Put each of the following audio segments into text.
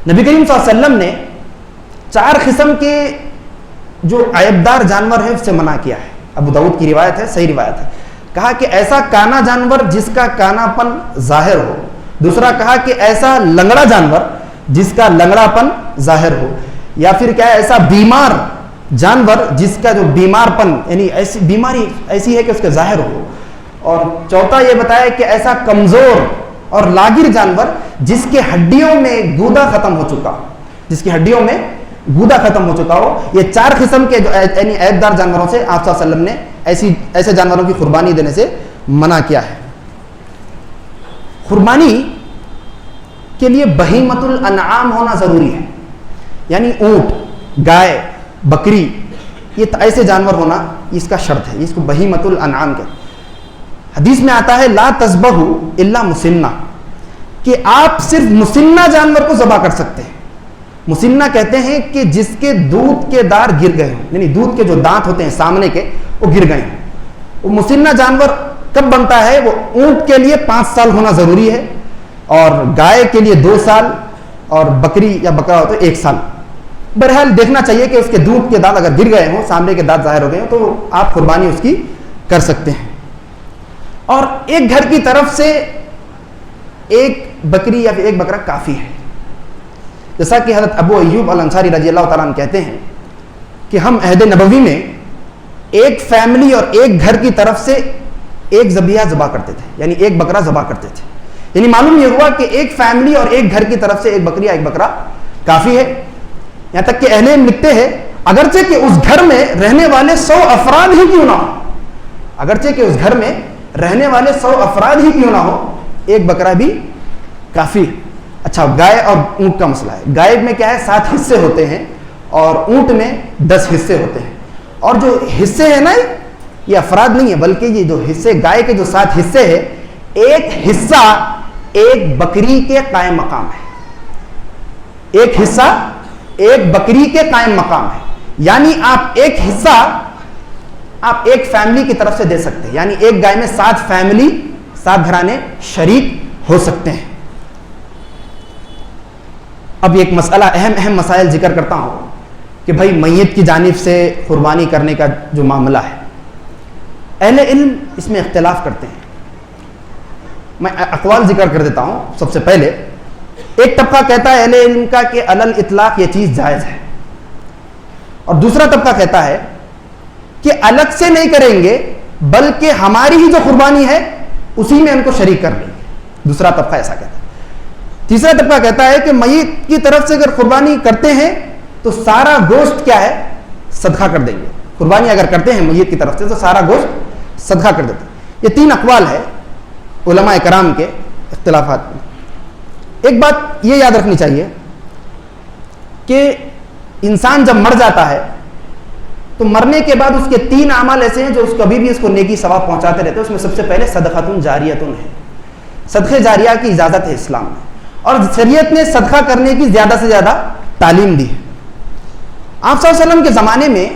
نبی کریم صلی اللہ علیہ وسلم نے 4 قسم کے جو عیبدار جانور ہیں اس سے منع کیا ہے. ابو داؤد کی روایت ہے, صحیح روایت ہے. کہا کہ ایسا کانا جانور جس کا کانا پن ظاہر ہو. دوسرا کہا کہ ایسا لنگڑا جانور جس کا لنگڑا پن ظاہر ہو. یا پھر کیا ہے, ایسا بیمار جانور جس کا جو بیمار پن یعنی ایسی بیماری ایسی ہے کہ اس کا ظاہر ہو. اور چوتھا یہ بتایا کہ ایسا کمزور اور لاگیر جانور جس کے ہڈیوں میں گودا ختم ہو چکا, جس کی ہڈیوں میں گودا ختم ہو چکا ہو. یہ 4 قسم کے جو یعنی عیبدار جانوروں سے آپ صلی اللہ علیہ وسلم نے ایسے جانوروں کی قربانی دینے سے منع کیا ہے. قربانی کے لیے بہیمۃ الانعام ہونا ضروری ہے, یعنی اونٹ, گائے, بکری, یہ ایسے جانور ہونا اس کا شرط ہے. اس کو بہیمۃ الانعام کہتے ہیں. حدیث میں آتا ہے لا تذبحوا الا مسنہ, کہ آپ صرف مسنہ جانور کو ذبح کر سکتے ہیں. مسنہ کہتے ہیں کہ جس کے دودھ کے دار گر گئے ہوں, یعنی دودھ کے جو دانت ہوتے ہیں سامنے کے وہ گر گئے ہوں. وہ مسنہ جانور کب بنتا ہے؟ وہ اونٹ کے لیے 5 سال ہونا ضروری ہے, اور گائے کے لیے 2 سال, اور بکری یا بکرا ہو تو 1 سال. بہرحال دیکھنا چاہیے کہ اس کے دودھ کے دانت اگر گر گئے ہوں, سامنے کے دانت ظاہر ہو گئے ہوں, تو آپ قربانی اس کی کر سکتے ہیں. اور ایک گھر کی طرف سے ایک بکری یا پھر ایک بکرا کافی ہے. جیسا کہ حضرت ابو ایوب الانصاری رضی اللہ تعالیٰ عنہ کہتے ہیں کہ ہم عہد نبوی میں ایک فیملی اور ایک گھر کی طرف سے ایک ذبیحہ ذبح کرتے تھے, یعنی ایک بکرا ذبح کرتے تھے. یعنی معلوم یہ ہوا کہ ایک فیملی اور ایک گھر کی طرف سے ایک بکری یا ایک بکرا کافی ہے. یہاں تک کہ اہل علم لکھتے ہیں اگرچہ کہ اس گھر میں رہنے والے 100 افراد ہی کیوں نہ ہو, اگرچہ کہ اس گھر میں رہنے والے 100 افراد ہی کیوں نہ ہو, ایک بکرا بھی کافی. اچھا, گائے اور اونٹ کا مسئلہ ہے. گائے میں کیا ہے 7 حصے ہوتے ہیں اور اونٹ میں 10 حصے ہوتے ہیں. اور جو حصے ہیں نا یہ افراد نہیں ہے, بلکہ یہ جو حصے گائے کے جو 7 حصے ہیں, ایک حصہ ایک بکری کے قائم مقام ہے. ایک حصہ ایک بکری کے قائم مقام ہے. یعنی آپ ایک حصہ آپ ایک فیملی کی طرف سے دے سکتے ہیں. یعنی ایک گائے میں 7 فیملی 7 گھرانے شریک ہو سکتے ہیں. اب ایک مسئلہ, اہم مسائل ذکر کرتا ہوں کہ بھائی میت کی جانب سے قربانی کرنے کا جو معاملہ ہے, اہل علم اس میں اختلاف کرتے ہیں. میں اقوال ذکر کر دیتا ہوں. سب سے پہلے ایک طبقہ کہتا ہے اہل علم کا کہ علی الاطلاق یہ چیز جائز ہے, اور دوسرا طبقہ کہتا ہے کہ الگ سے نہیں کریں گے بلکہ ہماری ہی جو قربانی ہے اسی میں ان کو شریک کر لیں گے. دوسرا طبقہ ایسا کہتا ہے. تیسرا طبقہ کہتا ہے کہ میت کی طرف سے اگر قربانی کرتے ہیں تو سارا گوشت کیا ہے صدقہ کر دیں گے. قربانی اگر کرتے ہیں میت کی طرف سے تو سارا گوشت صدقہ کر دیتے ہیں. یہ 3 اقوال ہے علماء کرام کے اختلافات میں. ایک بات یہ یاد رکھنی چاہیے کہ انسان جب مر جاتا ہے تو مرنے کے بعد اس کے 3 اعمال ایسے ہیں جو کبھی بھی اس کو نیکی ثواب پہنچاتے رہتے ہیں. اس میں سب سے پہلے صدقۃ جاریۃ ہے. صدقہ جاریہ کی اجازت ہے اسلام میں, اور شریعت نے صدقہ کرنے کی زیادہ سے زیادہ تعلیم دی ہے. آپ صلی اللہ علیہ وسلم کے زمانے میں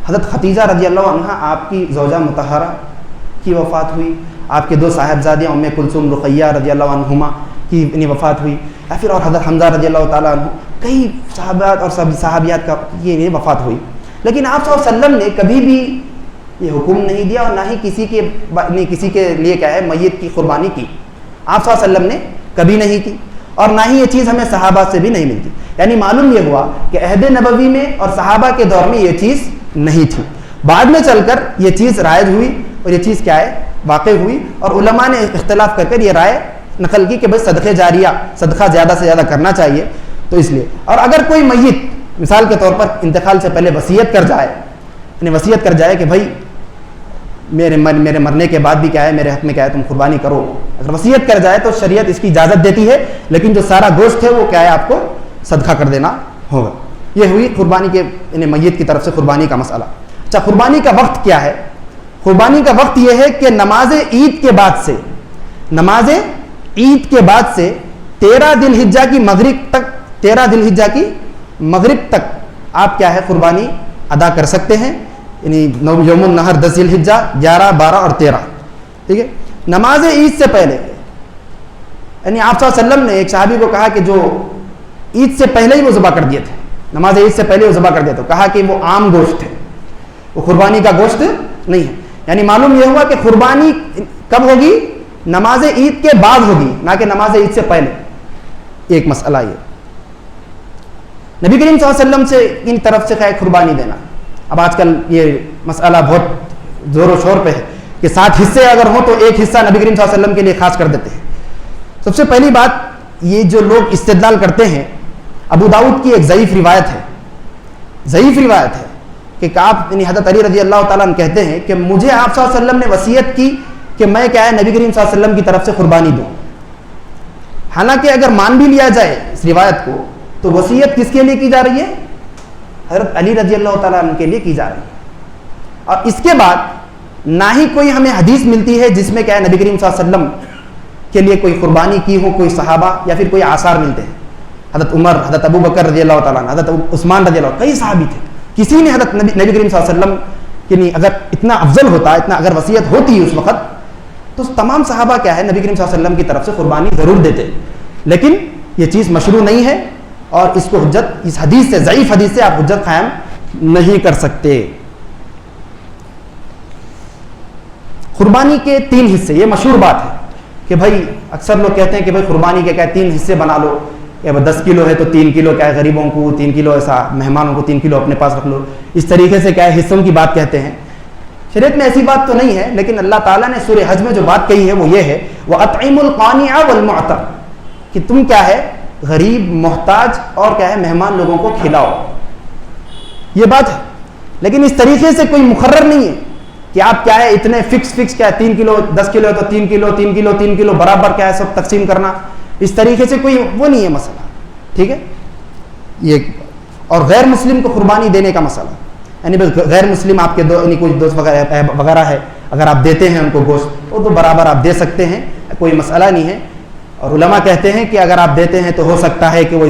حضرت خدیجہ رضی اللہ عنہا آپ کی زوجہ مطہرہ کی وفات ہوئی. آپ کے 2 صاحبزادیاں ام کلثوم رقیہ رضی اللہ عنہما کی وفات ہوئی. یا پھر اور حضرت حمزہ رضی اللہ تعالیٰ عنہ, کئی صحابات اور صحابیات کا یہ وفات ہوئی. لیکن آپ صلی اللہ علیہ وسلم نے کبھی بھی یہ حکم نہیں دیا اور نہ ہی کسی کے لیے کیا ہے میت کی قربانی کی. آپ صلی اللہ علیہ وسلم نے کبھی نہیں کی, اور نہ ہی یہ چیز ہمیں صحابہ سے بھی نہیں ملتی. یعنی معلوم یہ ہوا کہ عہد نبوی میں اور صحابہ کے دور میں یہ چیز نہیں تھی. بعد میں چل کر یہ چیز رائج ہوئی اور یہ چیز کیا ہے واقع ہوئی, اور علماء نے اختلاف کر یہ رائے نقل کی کہ بھائی صدقہ جاریہ صدقہ زیادہ سے زیادہ کرنا چاہیے. تو اس لیے, اور اگر کوئی میت مثال کے طور پر انتقال سے پہلے وصیت کر جائے, یعنی وصیت کر جائے کہ بھائی میرے مرنے کے بعد بھی کیا ہے میرے حق میں کیا ہے تم قربانی کرو, اگر وصیت کر جائے تو شریعت اس کی اجازت دیتی ہے, لیکن جو سارا گوشت ہے وہ کیا ہے آپ کو صدقہ کر دینا ہوگا. یہ ہوئی قربانی کے یعنی میت کی طرف سے قربانی کا مسئلہ. اچھا, قربانی کا وقت کیا ہے؟ قربانی کا وقت یہ ہے کہ نماز عید کے بعد سے 13 ذی الحجہ کی مغرب تک آپ کیا ہے قربانی ادا کر سکتے ہیں. یعنی یوم النحر 10 ذی الحجہ 11 12 اور 13. ٹھیک ہے, نماز عید سے پہلے. یعنی آپ صلی اللہ علیہ وسلم نے ایک صحابی کو کہا کہ جو عید سے پہلے ہی وہ ذبح کر دیے تھے، نماز عید سے پہلے وہ ذبح کر دیے تھے، کہا کہ وہ عام گوشت ہے، وہ قربانی کا گوشت نہیں ہے. یعنی معلوم یہ ہوا کہ قربانی کب ہوگی؟ نماز عید کے بعد ہوگی، نہ کہ نماز عید سے پہلے. ایک مسئلہ یہ نبی کریم صلی اللہ علیہ وسلم سے ان طرف سے ہے قربانی دینا. اب آج کل یہ مسئلہ بہت زور و شور پہ ہے کہ 7 حصے اگر ہوں تو ایک حصہ نبی کریم صلی اللہ علیہ وسلم کے لیے خاص کر دیتے ہیں. سب سے پہلی بات، یہ جو لوگ استدلال کرتے ہیں، ابو داؤد کی ایک ضعیف روایت ہے کہ آپ یعنی حضرت علی رضی اللہ تعالیٰ عنہ کہتے ہیں کہ مجھے آپ صلی اللہ علیہ وسلم نے وصیت کی کہ میں کیا ہے نبی کریم صلی اللہ علیہ وسلم کی طرف سے قربانی دوں. حالانکہ اگر مان بھی لیا جائے اس روایت کو تو وصیت کس کے لیے کی جا رہی ہے؟ حضرت علی رضی اللہ تعالیٰ عنہ کے لیے کی جا رہی ہے. اور اس کے بعد نہ ہی کوئی ہمیں حدیث ملتی ہے جس میں کیا ہے نبی کریم صلی اللہ علیہ وسلم کے لیے کوئی قربانی کی ہو، کوئی صحابہ یا پھر کوئی آثار ملتے ہیں. حضرت عمر، حضرت ابو بکر رضی اللہ تعالیٰ عنہ، حضرت عثمان رضی اللہ، کئی صحابی تھے. کسی نے حضرت نبی کریم صلی اللہ علیہ وسلم کے لیے اگر اتنا افضل ہوتا، اتنا اگر وصیت ہوتی اس وقت، تو تمام صحابہ کیا ہے نبی کریم صلی اللہ علیہ وسلم کی طرف سے قربانی ضرور دیتے. لیکن یہ چیز مشروع نہیں ہے اور اس کو حجت، اس حدیث سے، ضعیف حدیث سے آپ حجت قائم نہیں کر سکتے. قربانی کے 3 حصے، یہ مشہور بات ہے کہ بھائی اکثر لوگ کہتے ہیں کہ بھائی قربانی کے کیا 3 حصے بنا لو، یا 10 کلو ہے تو 3 کلو کیا ہے غریبوں کو، 3 کلو ایسا مہمانوں کو 3 کلو اپنے پاس رکھ لو. اس طریقے سے کیا ہے حصوں کی بات کہتے ہیں. شریعت میں ایسی بات تو نہیں ہے، لیکن اللہ تعالیٰ نے سورہ حج میں جو بات کہی ہے وہ یہ ہے وَأَطْعِمُوا الْقَانِعَ وَالْمُعْتَرَ، کہ تم کیا ہے غریب، محتاج اور کیا ہے مہمان لوگوں کو کھلاؤ. یہ بات ہے، لیکن اس طریقے سے کوئی مقرر نہیں ہے کہ آپ کیا ہے اتنے فکس کیا ہے 3 کلو، 10 کلو ہے تو 3 کلو 3 کلو 3 کلو برابر کیا ہے سب تقسیم کرنا. اس طریقے سے کوئی وہ نہیں ہے مسئلہ. ٹھیک ہے، یہ اور غیر مسلم کو قربانی دینے کا مسئلہ، یعنی غیر مسلم آپ کے یعنی کوئی دوست وغیرہ ہے، اگر آپ دیتے ہیں ان کو گوشت وہ تو برابر آپ دے سکتے ہیں، کوئی مسئلہ نہیں ہے. اور علماء کہتے ہیں کہ اگر آپ دیتے ہیں تو ہو سکتا ہے کہ وہ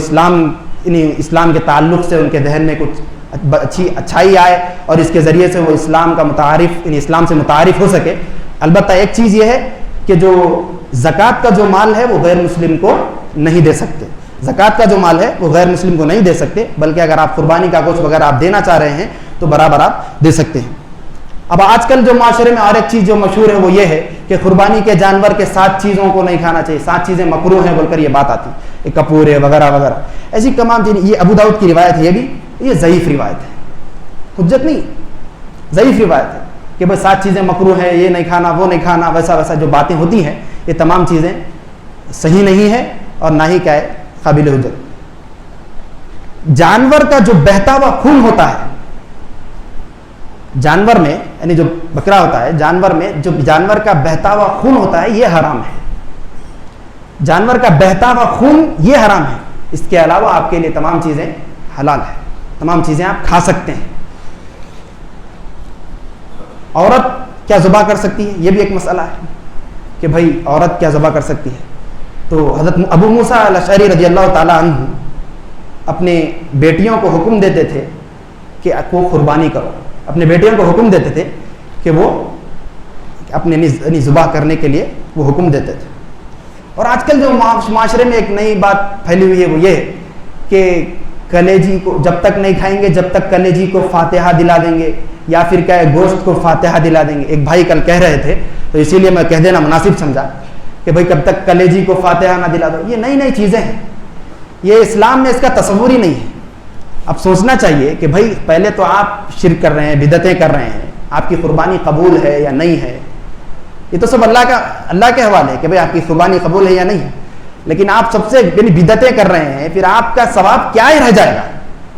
یعنی اسلام کے تعلق سے ان کے ذہن میں کچھ اچھائی آئے اور اس کے ذریعے سے وہ اسلام کا متعارف، یعنی اسلام سے متعارف ہو سکے. البتہ ایک چیز یہ ہے کہ جو زکوٰۃ کا جو مال ہے وہ غیر مسلم کو نہیں دے سکتے. زکوٰۃ کا جو مال ہے وہ غیر مسلم کو نہیں دے سکتے، بلکہ اگر آپ قربانی کا گوشت وغیرہ آپ دینا چاہ رہے ہیں تو برابر آپ دے سکتے ہیں. اب آج کل جو معاشرے میں اور ایک چیز جو مشہور ہے وہ یہ ہے کہ قربانی کے جانور کے 7 چیزوں کو نہیں کھانا چاہیے، 7 چیزیں مکروہ ہیں بول کر یہ بات آتی ہے، کپور ہے وغیرہ وغیرہ، ایسی تمام چیزیں. یہ ابو داؤد کی روایت ہے، یہ ضعیف روایت ہے، حجت نہیں، ضعیف روایت ہے کہ بھائی 7 چیزیں مکروہ ہیں، یہ نہیں کھانا وہ نہیں کھانا، ویسا جو باتیں ہوتی ہیں یہ تمام چیزیں صحیح نہیں ہے اور نہ ہی کیا ہے قابل حجت. جانور کا جو بہتا ہوا خون ہوتا ہے جانور میں، یعنی جو بکرا ہوتا ہے جانور میں جو جانور کا بہتا ہوا خون ہوتا ہے یہ حرام ہے. جانور کا بہتا ہوا خون یہ حرام ہے. اس کے علاوہ آپ کے لیے تمام چیزیں حلال ہے، تمام چیزیں آپ کھا سکتے ہیں. عورت کیا ذبح کر سکتی ہے؟ یہ بھی ایک مسئلہ ہے کہ بھائی عورت کیا ذبح کر سکتی ہے. تو حضرت ابو موسیٰ الاشعری رضی اللہ تعالیٰ عنہ اپنے بیٹیوں کو حکم دیتے تھے کہ وہ قربانی کرو، اپنے بیٹیوں کو حکم دیتے تھے کہ وہ اپنے ذبح کرنے کے لیے وہ حکم دیتے تھے. اور آج کل جو معاشرے میں ایک نئی بات پھیلی ہوئی ہے وہ یہ ہے کہ کلیجی کو جب تک نہیں کھائیں گے جب تک کلیجی کو فاتحہ دلا دیں گے یا پھر کیا ہے گوشت کو فاتحہ دلا دیں گے. ایک بھائی کل کہہ رہے تھے تو اسی لیے میں کہہ دینا مناسب سمجھا کہ بھائی کب تک کلیجی کو فاتحہ نہ دلا دو. یہ نئی چیزیں ہیں، یہ اسلام میں اس کا تصور ہی نہیں ہے. اب سوچنا چاہیے کہ بھائی پہلے تو آپ شرک کر رہے ہیں، بدعتیں کر رہے ہیں، آپ کی قربانی قبول ہے یا نہیں ہے یہ تو سب اللہ کے حوالے ہے کہ بھئی آپ کی قربانی قبول ہے یا نہیں ہے. لیکن آپ سب سے یعنی بدعتیں کر رہے ہیں، پھر آپ کا ثواب کیا ہی رہ جائے گا؟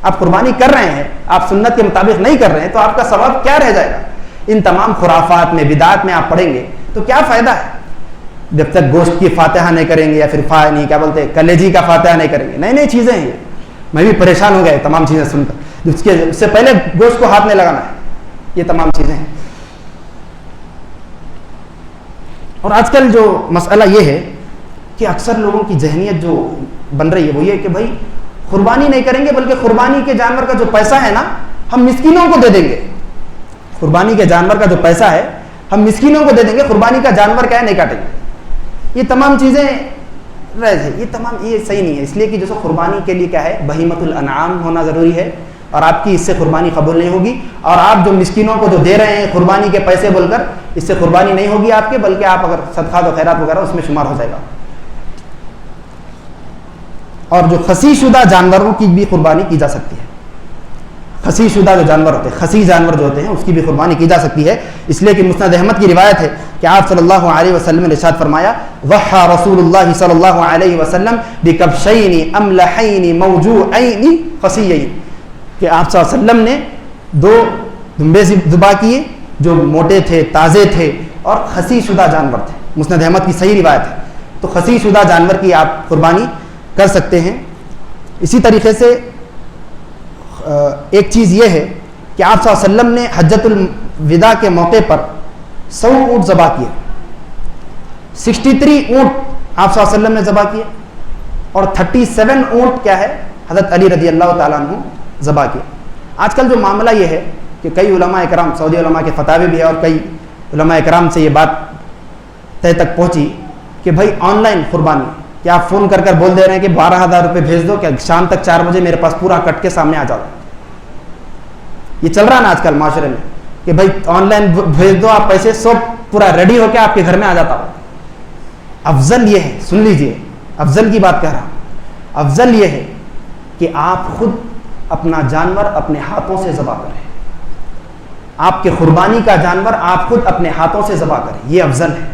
آپ قربانی کر رہے ہیں، آپ سنت کے مطابق نہیں کر رہے ہیں تو آپ کا ثواب کیا رہ جائے گا؟ ان تمام خرافات میں بدعات میں آپ پڑھیں گے تو کیا فائدہ ہے جب تک گوشت کی فاتحہ نہیں کریں گے یا پھر نہیں کیا بولتے کلیجی کا فاتحہ نہیں کریں گے. نئی چیزیں ہیں یہ. میں بھی پریشان ہو گیا تمام چیزیں سن کر. اس سے پہلے گوشت کو ہاتھ نہیں لگانا ہے، یہ تمام چیزیں ہیں. اور آج کل جو مسئلہ یہ ہے کہ اکثر لوگوں کی ذہنیت جو بن رہی ہے وہ یہ کہ بھائی قربانی نہیں کریں گے بلکہ قربانی کے جانور کا جو پیسہ ہے نا ہم مسکینوں کو دے دیں گے. قربانی کے جانور کا جو پیسہ ہے ہم مسکینوں کو دے دیں گے، قربانی کا جانور کیا ہے نہیں کاٹیں گے. یہ تمام چیزیں رہ جائے. یہ تمام یہ صحیح نہیں ہے, اس لیے کہ جو قربانی کے لیے کیا ہے, بہیمۃ الانعام ہونا ضروری ہے, اور آپ کی اس سے قربانی قبول نہیں ہوگی. اور آپ جو مسکینوں کو جو دے رہے ہیں قربانی کے پیسے بول کر, اس سے قربانی نہیں ہوگی آپ کے, بلکہ آپ اگر صدقات و خیرات وغیرہ اس میں شمار ہو جائے گا. اور جو خسی شدہ جانوروں کی بھی قربانی کی جا سکتی ہے. خسی شدہ جو جانور ہوتے ہیں, خسی جانور جو ہوتے ہیں, اس کی بھی قربانی کی جا سکتی ہے, اس لیے کہ مسند احمد کی روایت ہے کہ آپ صلی اللہ علیہ وسلم نے ارشاد فرمایا, ضحى رسول اللہ صلی اللہ علیہ وسلم بکبشین املحین موجوعین خسیین, کہ آپ صلی اللہ علیہ وسلم نے 2 دمبے ذبح کیے جو موٹے تھے, تازے تھے اور خسی شدہ جانور تھے. مسند احمد کی صحیح روایت ہے. تو خسی شدہ جانور کی آپ قربانی کر سکتے ہیں. اسی طریقے سے ایک چیز یہ ہے کہ آپ صلی اللہ علیہ وسلم نے حجۃ الوداع کے موقع پر 100 اونٹ ذبح کیے, 63 اونٹ آپ صلی اللہ علیہ وسلم نے ذبح کیے, اور 37 اونٹ کیا ہے حضرت علی رضی اللہ تعالیٰ عنہ ذبح کیے. آج کل جو معاملہ یہ ہے کہ کئی علماء اکرام, سعودی علماء کے فتاوی بھی ہے, اور کئی علماء اکرام سے یہ بات طے تک پہنچی کہ بھائی آن لائن قربانی, کہ آپ فون کر کر بول دے رہے ہیں کہ 12,000 روپے بھیج دو, کہ شام تک 4 بجے میرے پاس پورا کٹ کے سامنے آ جاؤ. یہ چل رہا ہے نا آج کل معاشرے میں کہ بھائی آن لائن بھیج دو آپ پیسے, سب پورا ریڈی ہو کے آپ کے گھر میں آ جاتا ہو. افضل یہ ہے, سن لیجئے, افضل کی بات کہہ رہا ہوں, افضل یہ ہے کہ آپ خود اپنا جانور اپنے ہاتھوں سے ذبح کریں. آپ کے قربانی کا جانور آپ خود اپنے ہاتھوں سے ذبح کریں, یہ افضل ہے.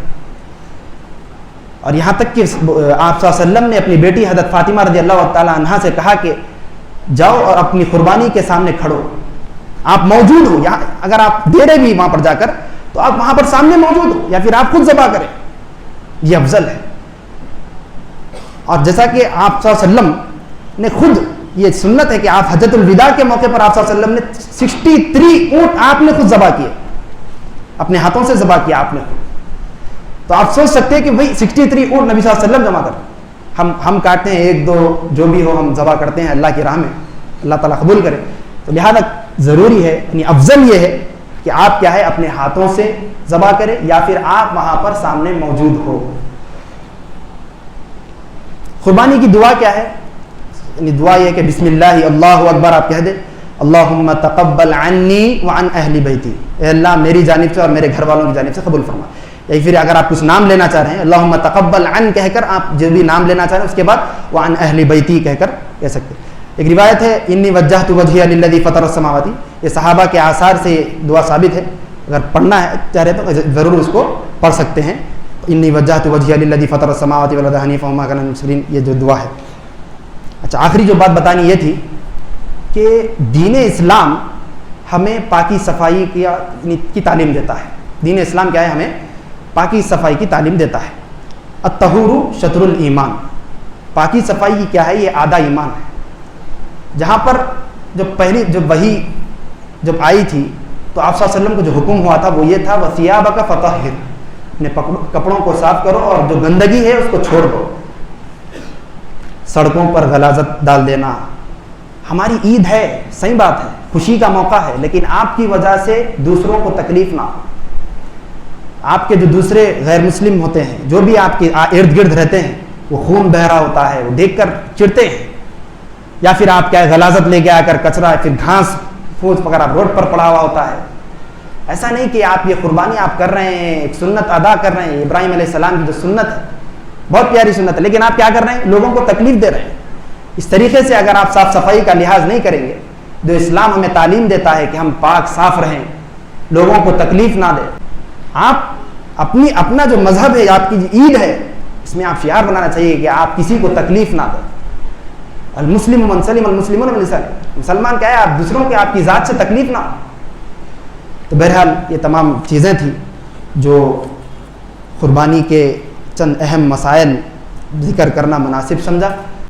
اور یہاں تک کہ آپ صلی اللہ علیہ وسلم نے اپنی بیٹی حضرت فاطمہ رضی اللہ تعالی عنہا سے کہا کہ جاؤ اور اپنی قربانی کے سامنے کھڑو, آپ موجود ہو, یہاں اگر آپ دے رہے بھی وہاں پر جا کر تو آپ وہاں پر سامنے موجود ہو, یا پھر آپ خود ذبح کریں, یہ افضل ہے. اور جیسا کہ آپ صلی اللہ علیہ وسلم نے خود, یہ سنت ہے کہ آپ حجۃ الوداع کے موقع پر آپ صلی اللہ علیہ وسلم نے 63 اونٹ آپ نے خود ذبح کیے, اپنے ہاتھوں سے ذبح کیا آپ نے خود. تو آپ سوچ سکتے ہیں کہ بھائی 63 اونٹ نبی صلی اللہ علیہ وسلم جمع کر, ہم کاٹتے ہیں 1-2 جو بھی ہو, ہم ذبح کرتے ہیں اللہ کی راہ میں, اللہ تعالیٰ قبول کرے. تو لہذا ضروری ہے, یعنی افضل یہ ہے کہ آپ کیا ہے اپنے ہاتھوں سے ذبح کریں, یا پھر آپ وہاں پر سامنے موجود ہو. قربانی کی دعا کیا ہے, یعنی دعا یہ ہے کہ بسم اللہ اللہ اکبر آپ کہہ دیں, اللہم تقبل عنی وعن اہل بیتی, اے اللہ میری جانب سے اور میرے گھر والوں کی جانب سے قبول فرما. یا پھر اگر آپ کچھ نام لینا چاہ رہے ہیں, اللہم تقبل عن کہہ کر آپ جو بھی نام لینا چاہ رہے ہیں اس کے بعد وعن اہل بیتی کہہ کر کہہ سکتے ہیں. ایک روایت ہے انی وجہت وجہی للذی فطر السماوات, یہ صحابہ کے آثار سے دعا ثابت ہے, اگر پڑھنا ہے چاہ رہے تو ضرور اس کو پڑھ سکتے ہیں. انی وجہت وجہی للذی فطر السماوات والارض حنیفا وما کان من المشرکین, یہ جو دعا ہے. اچھا, آخری جو بات بتانی یہ تھی کہ دین اسلام ہمیں پاکی صفائی کی تعلیم دیتا ہے. دین اسلام کیا ہے, ہمیں پاکی صفائی کی تعلیم دیتا ہے. الطہور شطر الایمان, پاکی صفائی کی کیا ہے, یہ آدھا ایمان ہے. جہاں پر جب وحی جب آئی تھی تو آپ صلی اللہ علیہ وسلم کو جو حکم ہوا تھا وہ یہ تھا, وَثِيَابَكَ فَطَهِّرْ, اپنے کپڑوں کو صاف کرو اور جو گندگی ہے اس کو چھوڑ دو. سڑکوں پر غلاظت ڈال دینا, ہماری عید ہے, صحیح بات ہے, خوشی کا موقع ہے, لیکن آپ کی وجہ سے دوسروں کو تکلیف نہ ہو. آپ کے جو دوسرے غیر مسلم ہوتے ہیں, جو بھی آپ کے ارد گرد رہتے ہیں, وہ خون بہ رہا ہوتا ہے, وہ دیکھ کر چڑھتے ہیں. یا پھر آپ کیا غلاظت لے کے آ کر کچرا, پھر گھاس پھوس وغیرہ روڈ پر پڑا ہوا ہوتا ہے. ایسا نہیں کہ آپ یہ قربانی آپ کر رہے ہیں, ایک سنت ادا کر رہے ہیں, ابراہیم علیہ السلام کی جو سنت ہے بہت پیاری سنت ہے, لیکن آپ کیا کر رہے ہیں, لوگوں کو تکلیف دے رہے ہیں. اس طریقے سے اگر آپ صاف صفائی کا لحاظ نہیں کریں گے, جو اسلام ہمیں تعلیم دیتا ہے کہ ہم پاک صاف رہیں, لوگوں کو تکلیف نہ دیں, آپ اپنا جو مذہب ہے, آپ کی عید ہے, اس میں آپ شعار بنانا چاہیے کہ آپ کسی کو تکلیف نہ دیں. المسلم من سلم المسلمون من لسانه, مسلمان کیا ہے, آپ دوسروں کے آپ کی ذات سے تکلیف نہ ہو. تو بہرحال یہ تمام چیزیں تھیں جو قربانی کے چند اہم مسائل ذکر کرنا مناسب سمجھا.